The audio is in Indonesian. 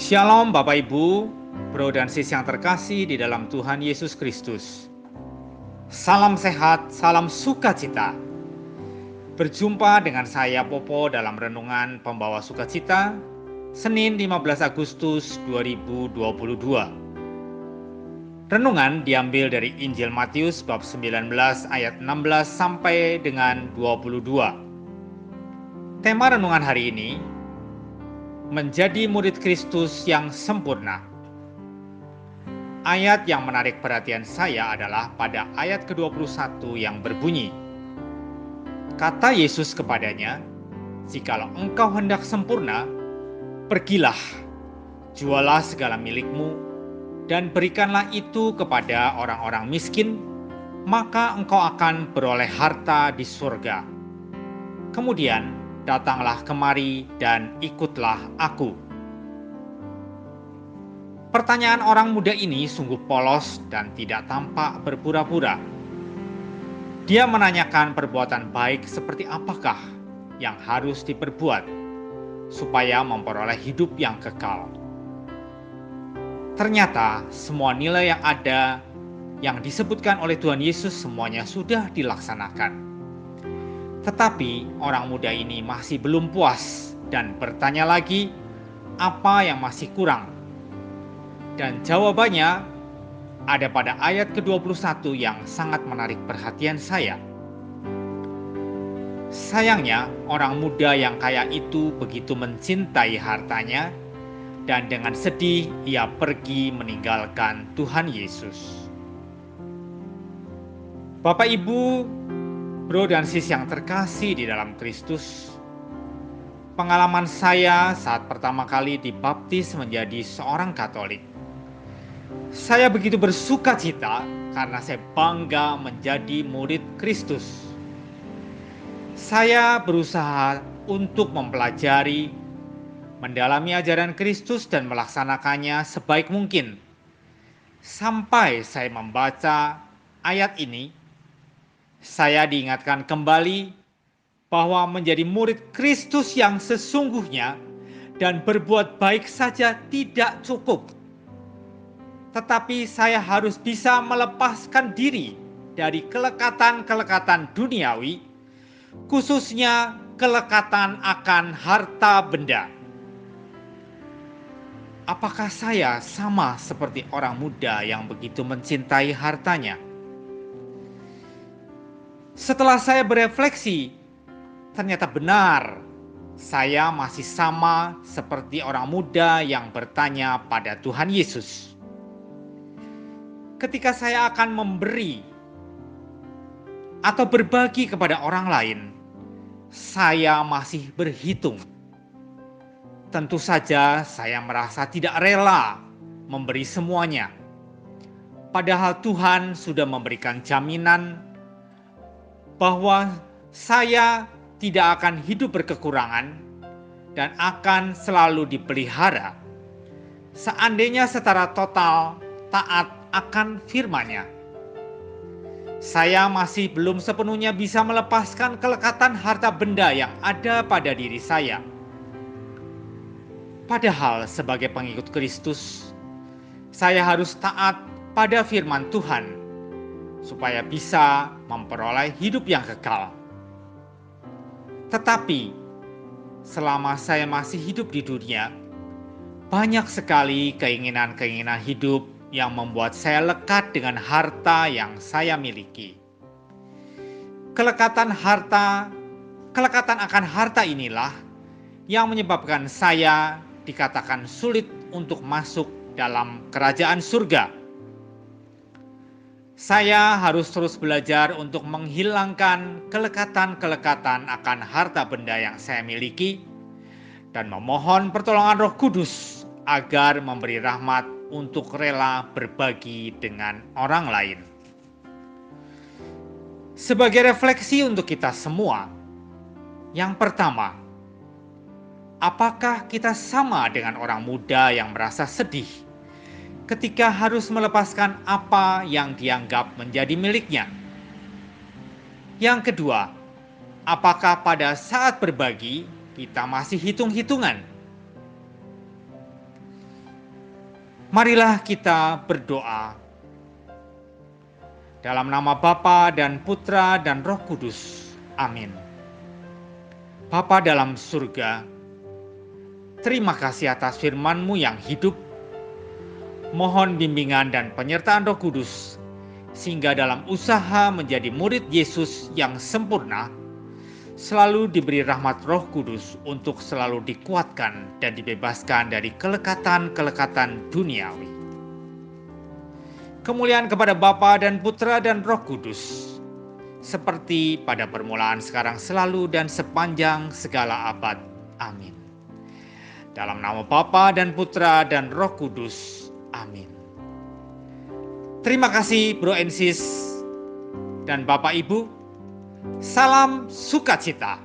Shalom Bapak Ibu, Bro dan Sis yang terkasih di dalam Tuhan Yesus Kristus. Salam sehat, salam sukacita. Berjumpa dengan saya Popo dalam Renungan Pembawa Sukacita, Senin 15 Agustus 2022. Renungan diambil dari Injil Matius bab 19 ayat 16 sampai dengan 22. Tema renungan hari ini, menjadi murid Kristus yang sempurna. Ayat yang menarik perhatian saya adalah pada ayat ke-21 yang berbunyi, kata Yesus kepadanya, "Jikalau engkau hendak sempurna, pergilah, jualah segala milikmu, dan berikanlah itu kepada orang-orang miskin, maka engkau akan beroleh harta di surga. Kemudian datanglah kemari dan ikutlah aku." Pertanyaan orang muda ini sungguh polos dan tidak tampak berpura-pura. Dia menanyakan perbuatan baik seperti apakah yang harus diperbuat supaya memperoleh hidup yang kekal. Ternyata semua nilai yang ada yang disebutkan oleh Tuhan Yesus semuanya sudah dilaksanakan. Tetapi orang muda ini masih belum puas dan bertanya lagi, apa yang masih kurang? Dan jawabannya ada pada ayat ke-21 yang sangat menarik perhatian saya. Sayangnya, orang muda yang kaya itu begitu mencintai hartanya, dan dengan sedih ia pergi meninggalkan Tuhan Yesus. Bapak Ibu, Bro dan Sis yang terkasih di dalam Kristus, pengalaman saya saat pertama kali dibaptis menjadi seorang Katolik, saya begitu bersuka cita karena saya bangga menjadi murid Kristus. Saya berusaha untuk mempelajari, mendalami ajaran Kristus dan melaksanakannya sebaik mungkin. Sampai saya membaca ayat ini, saya diingatkan kembali bahwa menjadi murid Kristus yang sesungguhnya dan berbuat baik saja tidak cukup. Tetapi saya harus bisa melepaskan diri dari kelekatan-kelekatan duniawi, khususnya kelekatan akan harta benda. Apakah saya sama seperti orang muda yang begitu mencintai hartanya? Setelah saya berefleksi, ternyata benar, saya masih sama seperti orang muda yang bertanya pada Tuhan Yesus. Ketika saya akan memberi atau berbagi kepada orang lain, saya masih berhitung. Tentu saja saya merasa tidak rela memberi semuanya. Padahal Tuhan sudah memberikan jaminan bahwa saya tidak akan hidup berkekurangan dan akan selalu dipelihara seandainya secara total taat akan firman-Nya. Saya masih belum sepenuhnya bisa melepaskan kelekatan harta benda yang ada pada diri saya. Padahal sebagai pengikut Kristus, saya harus taat pada firman Tuhan supaya bisa memperoleh hidup yang kekal. Tetapi selama saya masih hidup di dunia, banyak sekali keinginan-keinginan hidup yang membuat saya lekat dengan harta yang saya miliki. Kelekatan akan harta inilah yang menyebabkan saya dikatakan sulit untuk masuk dalam kerajaan surga. Saya harus terus belajar untuk menghilangkan kelekatan-kelekatan akan harta benda yang saya miliki dan memohon pertolongan Roh Kudus agar memberi rahmat untuk rela berbagi dengan orang lain. Sebagai refleksi untuk kita semua, yang pertama, apakah kita sama dengan orang muda yang merasa sedih ketika harus melepaskan apa yang dianggap menjadi miliknya? Yang kedua, apakah pada saat berbagi kita masih hitung-hitungan? Marilah kita berdoa. Dalam nama Bapa dan Putra dan Roh Kudus. Amin. Bapa dalam surga, terima kasih atas firman-Mu yang hidup. Mohon bimbingan dan penyertaan Roh Kudus, sehingga dalam usaha menjadi murid Yesus yang sempurna, selalu diberi rahmat Roh Kudus untuk selalu dikuatkan dan dibebaskan dari kelekatan-kelekatan duniawi. Kemuliaan kepada Bapa dan Putra dan Roh Kudus, seperti pada permulaan, sekarang, selalu, dan sepanjang segala abad. Amin. Dalam nama Bapa dan Putra dan Roh Kudus. Amin. Terima kasih Bro and Sis dan Bapak Ibu. Salam sukacita.